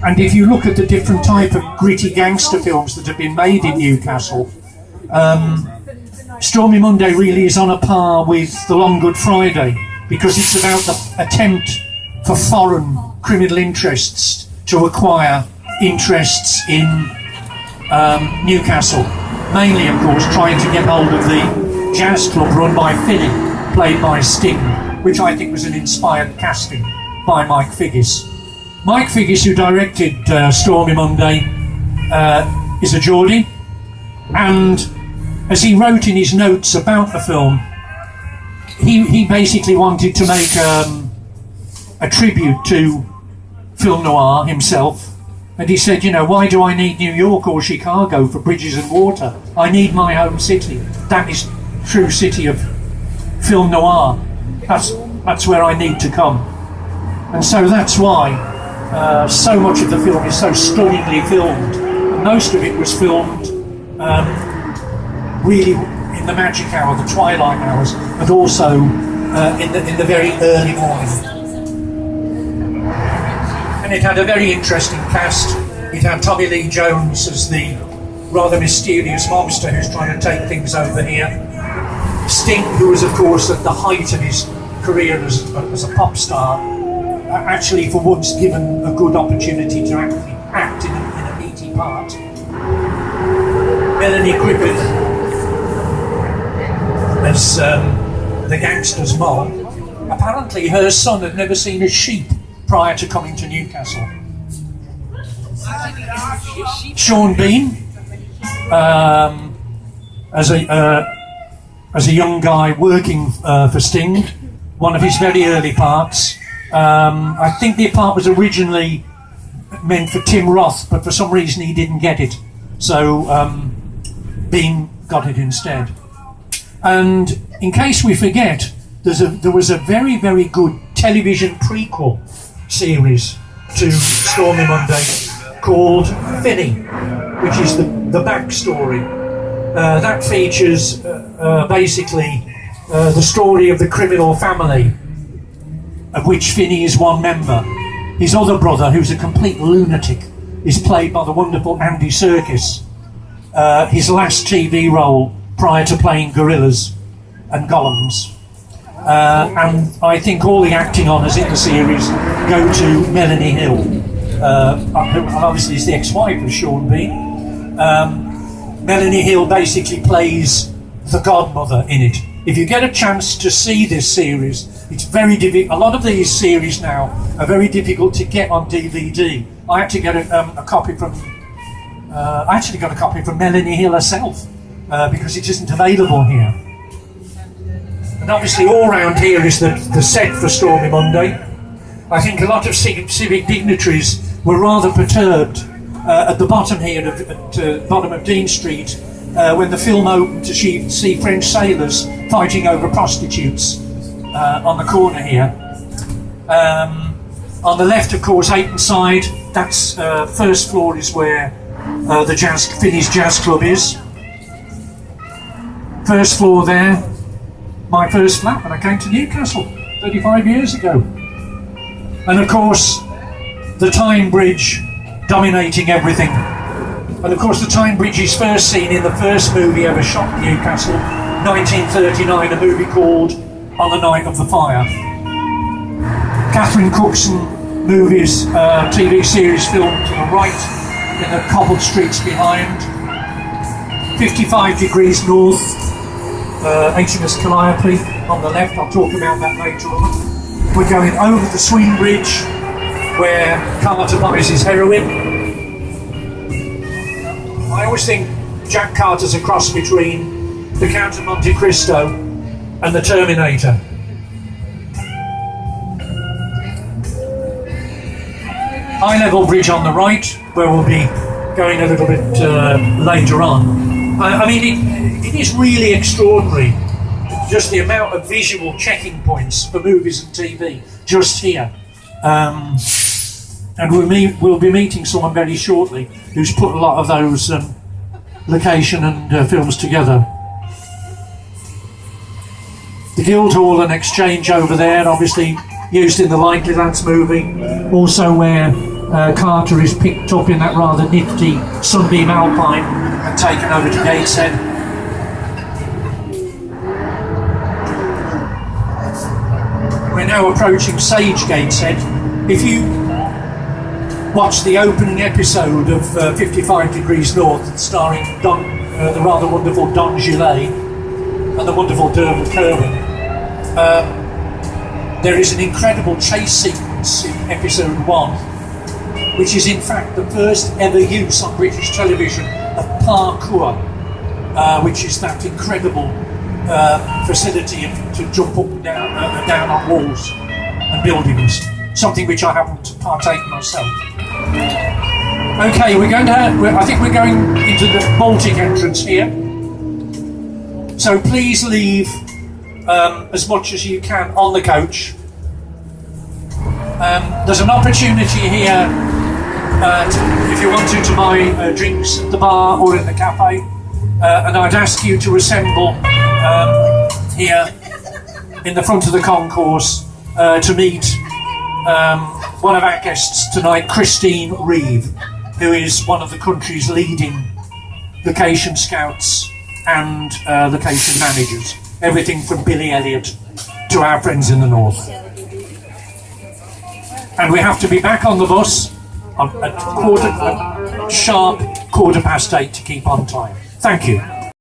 And if you look at the different type of gritty gangster films that have been made in Newcastle, Stormy Monday really is on a par with The Long Good Friday, because it's about the attempt for foreign criminal interests to acquire interests in Newcastle. Mainly, of course, trying to get hold of the jazz club run by Finny, played by Sting, which I think was an inspired casting by Mike Figgis. Mike Figgis, who directed Stormy Monday, is a Geordie, and as he wrote in his notes about the film, he basically wanted to make a tribute to film noir himself, and he said, why do I need New York or Chicago for bridges and water? I need my home city. That is true city of film noir. That's where I need to come. And so that's why so much of the film is so stunningly filmed. And most of it was filmed really in the magic hour, the twilight hours, and also in the very early morning. And it had a very interesting cast. It had Tommy Lee Jones as the rather mysterious mobster who's trying to take things over here. Sting, who was of course at the height of his career as a pop star, actually for once given a good opportunity to act in a meaty part. Melanie Griffith as the gangster's mom. Apparently her son had never seen a sheep prior to coming to Newcastle. Sean Bean as a young guy working for Sting, one of his very early parts. I think the part was originally meant for Tim Roth, but for some reason he didn't get it, so Bean got it instead. And in case we forget, there was a very, very good television prequel series to Stormy Monday called Finny, which is the backstory. That features basically the story of the criminal family, of which Finny is one member. His other brother, who's a complete lunatic, is played by the wonderful Andy Serkis. His last TV role prior to playing gorillas and golems. And I think all the acting honours in the series go to Melanie Hill, who obviously is the ex-wife of Sean Bean. Melanie Hill basically plays the godmother in it. If you get a chance to see this series, it's very difficult. A lot of these series now are very difficult to get on DVD. I had to get a copy from. I actually got a copy from Melanie Hill herself because it isn't available here. And obviously, all round here is the set for Stormy Monday. I think a lot of civic dignitaries were rather perturbed at the bottom here, at the bottom of Dean Street, when the film opened to see French sailors fighting over prostitutes on the corner here. On the left, of course, Hayton Side, that's first floor is where the Finny's Jazz Club is. First floor there, my first flat when I came to Newcastle 35 years ago. And of course, the Tyne Bridge dominating everything. And of course, the Tyne Bridge is first seen in the first movie ever shot in Newcastle, 1939, a movie called On the Night of the Fire. Catherine Cookson movies, TV series filmed to the right in the cobbled streets behind. 55 degrees north, HMS Calliope on the left. I'll talk about that later on. We're going over the Swing Bridge where Carter buys his heroin. I always think Jack Carter's a cross between the Count of Monte Cristo and the Terminator. High level bridge on the right, where we'll be going a little bit later on. I mean, it is really extraordinary, just the amount of visual checking points for movies and TV just here. And we'll be meeting someone very shortly who's put a lot of those location and films together. The Guildhall and Exchange over there, obviously used in the Likely Lads movie, also where Carter is picked up in that rather nifty Sunbeam Alpine and taken over to Gateshead. We're now approaching Sage Gateshead. If you watch the opening episode of 55 Degrees North, starring the rather wonderful Don Gillet and the wonderful Dermot Kerwin, there is an incredible chase sequence in episode 1, which is in fact the first ever use on British television of parkour, which is that incredible facility to jump up and down on walls and buildings, something which I haven't partaken myself. Okay, I think we're going into the Baltic entrance here. So please leave as much as you can on the coach. There's an opportunity here if you wanted to buy drinks at the bar or in the cafe, and I'd ask you to assemble here in the front of the concourse to meet one of our guests tonight, Christine Reeve, who is one of the country's leading location scouts and location managers. Everything from Billy Elliot to our friends in the north. And we have to be back on the bus at sharp 8:15 to keep on time. Thank you.